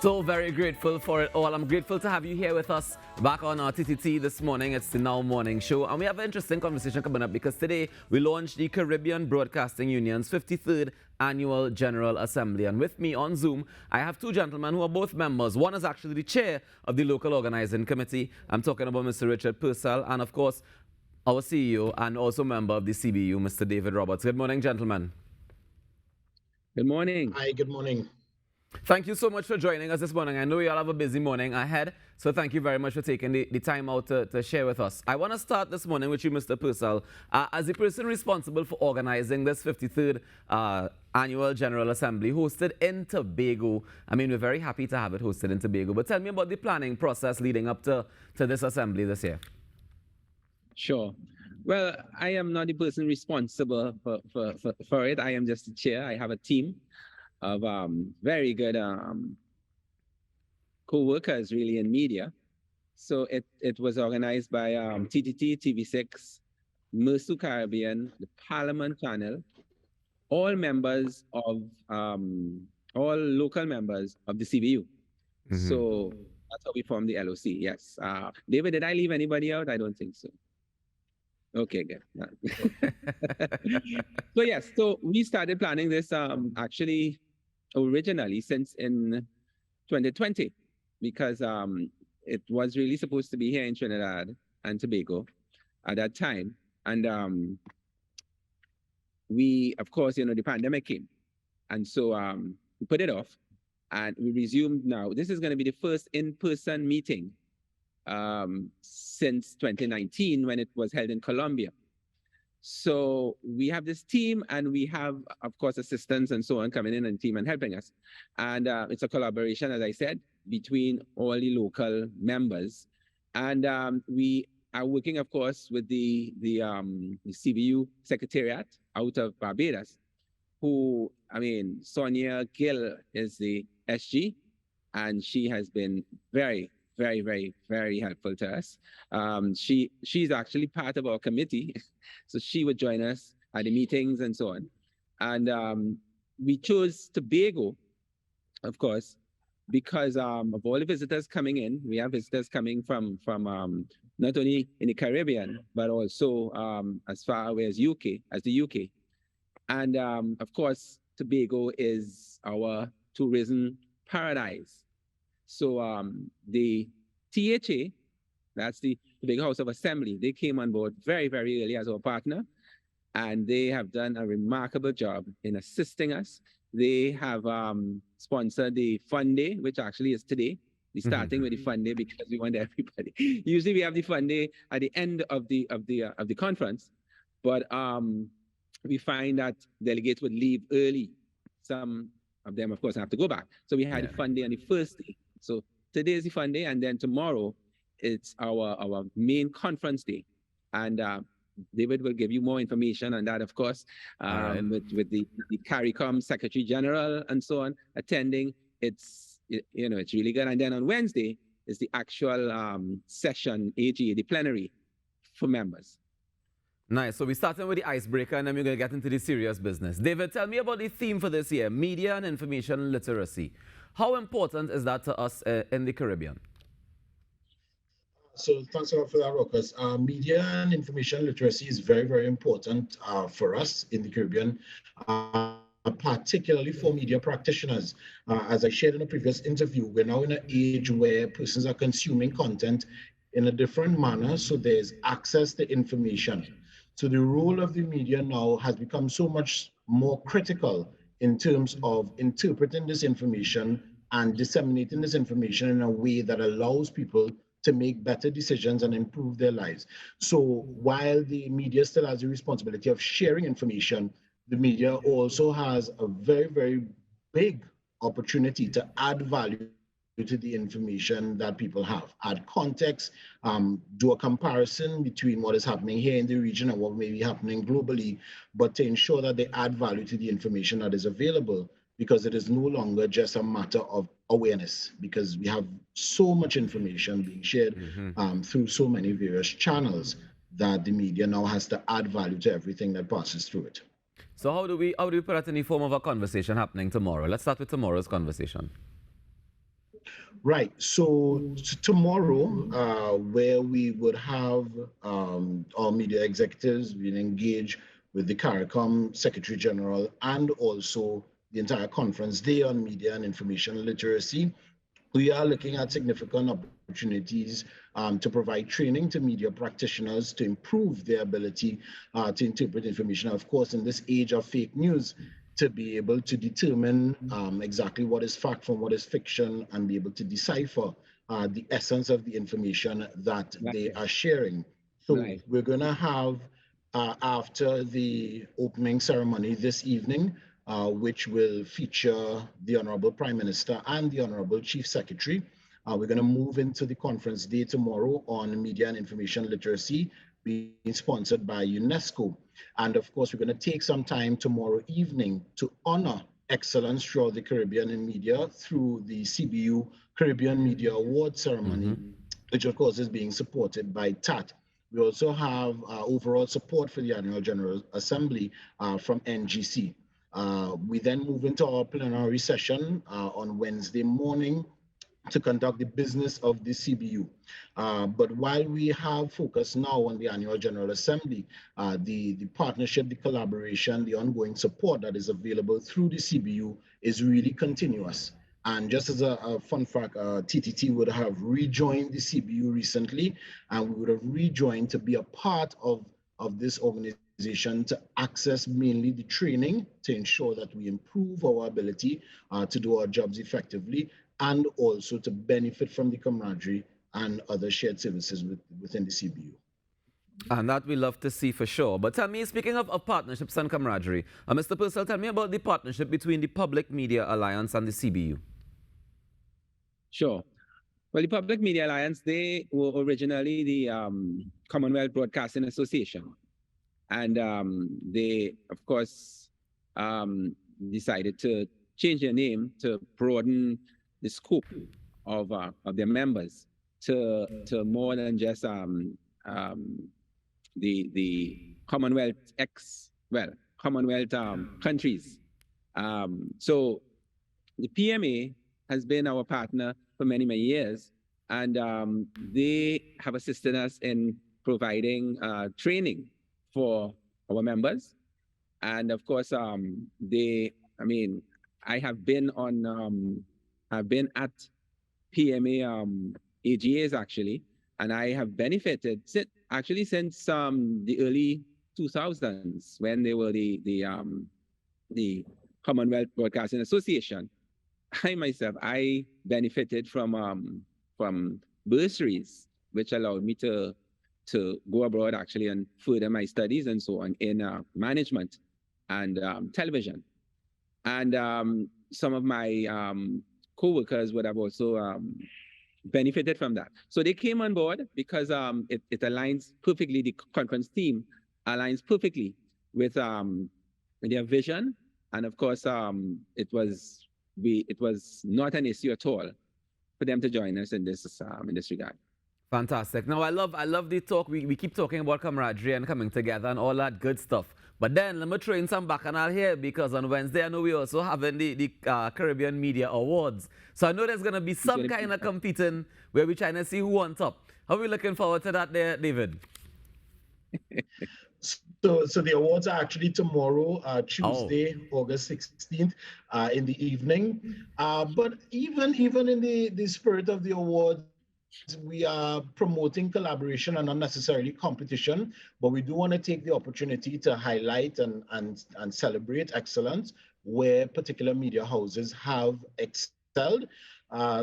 So very grateful for it all. I'm grateful to have you here with us back on our TTT this morning. It's the Now Morning Show. And we have an interesting conversation coming up because today we launched the Caribbean Broadcasting Union's 53rd Annual General Assembly. And with me on Zoom, I have two gentlemen who are both members. One is actually the chair of the Local Organising Committee. I'm talking about Mr. Richard Purcell and, of course, our CEO and also member of the CBU, Mr. David Roberts. Good morning, gentlemen. Good morning. Hi, good morning. Thank you so much for joining us this morning. I know you all have a busy morning ahead, so thank you very much for taking the time out to share with us. I want to start this morning with you, Mr. Purcell. As the person responsible for organizing this 53rd Annual General Assembly hosted in Tobago, I mean, we're very happy to have it hosted in Tobago, but tell me about the planning process leading up to this assembly this year. Sure. Well, I am not the person responsible for it. I am just the chair. I have a team of very good co-workers really in media. So it was organized by TTT, TV6, Mersu Caribbean, the Parliament Channel, all members of, all local members of the CBU. Mm-hmm. So that's how we formed the LOC, yes. David, did I leave anybody out? I don't think so. Okay, good. So yes, so we started planning this actually originally since in 2020 because it was really supposed to be here in Trinidad and Tobago at that time. And we, of course, the pandemic came. And so we put it off and we resumed now. This is going to be the first in-person meeting since 2019 when it was held in Colombia. So we have this team and we have, of course, assistants and so on coming in and team and helping us. And it's a collaboration, as I said, between all the local members. And we are working, of course, with the CBU Secretariat out of Barbados, who, I mean, Sonia Gill is the SG, and she has been very helpful to us. She's actually part of our committee, so she would join us at the meetings and so on. And we chose Tobago, of course, because of all the visitors coming in. We have visitors coming from not only in the Caribbean, but also as far away as the UK. And of course, Tobago is our tourism paradise. So the THA, that's the Tobago House of Assembly, they came on board very early as our partner, and they have done a remarkable job in assisting us. They have sponsored the Fun Day, which actually is today. We're starting with the Fun Day because we want everybody. Usually we have the Fun Day at the end of the conference, but we find that delegates would leave early. Some of them, of course, have to go back. So we had the Fun Day on the first day. So today is the Fun Day, and then tomorrow it's our main conference day. And David will give you more information on that, of course, with the CARICOM Secretary General and so on attending. It's really good. And then on Wednesday is the actual session, AGA, the plenary for members. Nice. So we're starting with the icebreaker, and then we're going to get into the serious business. David, tell me about the theme for this year, media and information literacy. How important is that to us in the Caribbean? So thanks a lot for that, Rawkus. Media and information literacy is very important for us in the Caribbean, particularly for media practitioners. As I shared in a previous interview, we're now in an age where persons are consuming content in a different manner, so there's access to information. So the role of the media now has become so much more critical in terms of interpreting this information and disseminating this information in a way that allows people to make better decisions and improve their lives. So while the media still has the responsibility of sharing information, the media also has a very big opportunity to add value to the information that people have, add context, do a comparison between what is happening here in the region and what may be happening globally, but to ensure that they add value to the information that is available, because it is no longer just a matter of awareness, because we have so much information being shared through so many various channels that the media now has to add value to everything that passes through it. So how do we put that in the form of a conversation happening tomorrow? Let's start with tomorrow's conversation. Right. So tomorrow, where we would have our media executives will engage with the CARICOM Secretary General and also the entire conference day on media and information literacy. We are looking at significant opportunities to provide training to media practitioners to improve their ability to interpret information. Of course, in this age of fake news, to be able to determine exactly what is fact from what is fiction and be able to decipher the essence of the information that they are sharing. So Right. we're going to have, after the opening ceremony this evening, which will feature the Honorable Prime Minister and the Honorable Chief Secretary. We're going to move into the conference day tomorrow on media and information literacy, being sponsored by UNESCO. And of course, we're going to take some time tomorrow evening to honor excellence throughout the Caribbean in media through the CBU Caribbean Media Award ceremony, which of course is being supported by TAT. We also have overall support for the Annual General Assembly from NGC. We then move into our plenary session on Wednesday morning to conduct the business of the CBU. But while we have focused now on the Annual General Assembly, the partnership, the collaboration, the ongoing support that is available through the CBU is really continuous. And just as a fun fact, TTT would have rejoined the CBU recently, and we would have rejoined to be a part of this organization to access mainly the training to ensure that we improve our ability to do our jobs effectively and also to benefit from the camaraderie and other shared services within the CBU. And that we love to see for sure. But tell me, speaking of partnerships and camaraderie, Mr. Purcell, tell me about the partnership between the Public Media Alliance and the CBU. Sure. Well, the Public Media Alliance, they were originally the Commonwealth Broadcasting Association. And they, of course, decided to change their name to broaden the scope of their members to more than just the Commonwealth Commonwealth countries. So the PMA has been our partner for many, many years, and they have assisted us in providing training for our members. And of course, I have been on, I've been at PMA AGAs actually, and I have benefited since the early 2000s when they were the Commonwealth Broadcasting Association. I benefited from bursaries, which allowed me to go abroad actually and further my studies and so on in management and television. And some of my co-workers would have also benefited from that. So they came on board because it aligns perfectly, the conference team aligns perfectly with their vision. And of course, it was not an issue at all for them to join us in this regard. Fantastic. Now, I love the talk. We keep talking about camaraderie and coming together and all that good stuff. But then let me throw in some bacchanal here, because on Wednesday, I know we also having the Caribbean Media Awards. So I know there's going to be some kind of competing where we're trying to see who on top. How are we looking forward to that there, David? So the awards are actually tomorrow, Tuesday, August 16th, in the evening. But even in the spirit of the awards, we are promoting collaboration and not necessarily competition, but we do want to take the opportunity to highlight and celebrate excellence where particular media houses have excelled.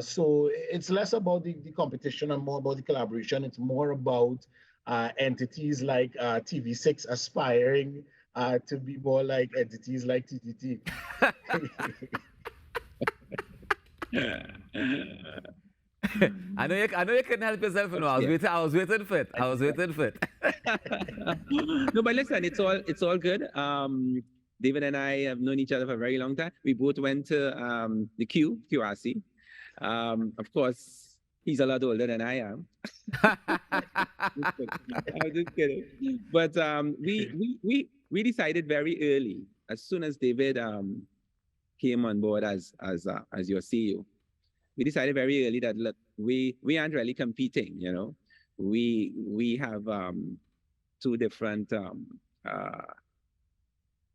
So it's less about the competition and more about the collaboration. It's more about entities like TV6 aspiring to be more like entities like TTT. I know you couldn't help yourself. You know, I was waiting for it. No, but listen, it's all good. David and I have known each other for a very long time. We both went to the QRC. Of course, he's a lot older than I am. I'm just kidding. But we decided very early, as soon as David came on board as your CEO, we decided very early that look, we aren't really competing, you know. We have two different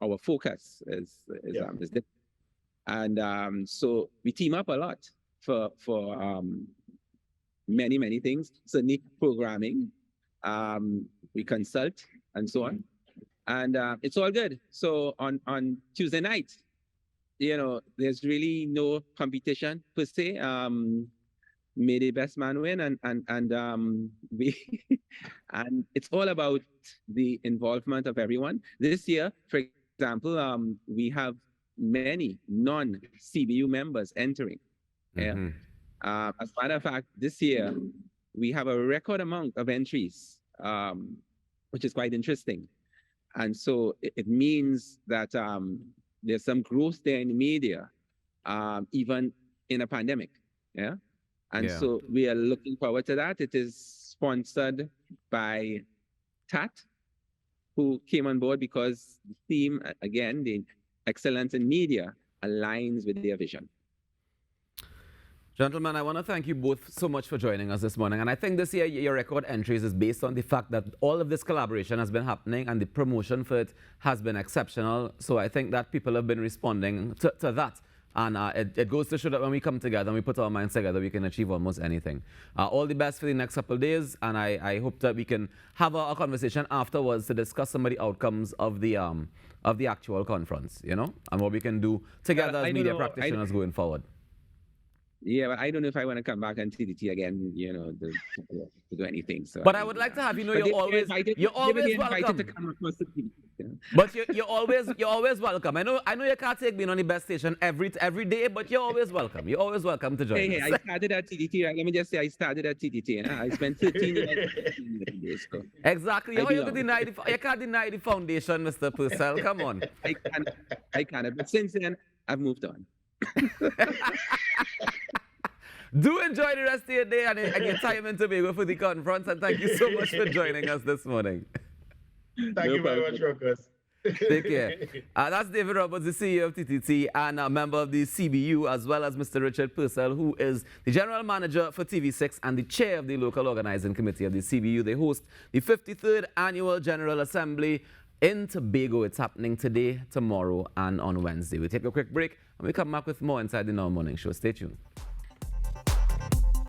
our focus is different. And so we team up a lot for many things. Certainly programming, we consult and so on, and it's all good. So on Tuesday night, you know, there's really no competition per se. May the best man win, and we and it's all about the involvement of everyone. This year, for example, we have many non-CBU members entering. Mm-hmm. Yeah. As a matter of fact, this year we have a record amount of entries, which is quite interesting. And so it means that there's some growth there in the media, even in a pandemic. Yeah. And so we are looking forward to that. It is sponsored by TAT, who came on board because the theme, again, the excellence in media, aligns with their vision. Gentlemen, I want to thank you both so much for joining us this morning. And I think this year, your record entries is based on the fact that all of this collaboration has been happening and the promotion for it has been exceptional. So I think that people have been responding to that. And it goes to show that when we come together and we put our minds together, we can achieve almost anything. All the best for the next couple of days. And I hope that we can have a conversation afterwards to discuss some of the outcomes of the actual conference, you know, and what we can do together as media practitioners going forward. Yeah, but I don't know if I want to come back on TDT again, you know, to do anything. So, but I would like to have, you know, you're always welcome. To come across the TV, you know? But you're always welcome. I know you can't take me on the best station every day, but you're always welcome. You're always welcome to join us. Hey, I started at TDT. Right? Let me just say, I started at TDT. You know? I spent 13 years. So exactly. You can't deny the foundation, Mr. Purcell. Come on. I can't. But since then, I've moved on. Do enjoy the rest of your day and your time in Tobago for the conference, and thank you so much for joining us this morning. Thank you very much, Rawkus. Take care. That's David Roberts, the CEO of TTT and a member of the CBU, as well as Mr. Richard Purcell, who is the General Manager for TV6 and the Chair of the Local Organising Committee of the CBU. They host the 53rd Annual General Assembly in Tobago. It's happening today, tomorrow, and on Wednesday. We'll take a quick break, and we come back with more inside the Now Morning Show. Stay tuned.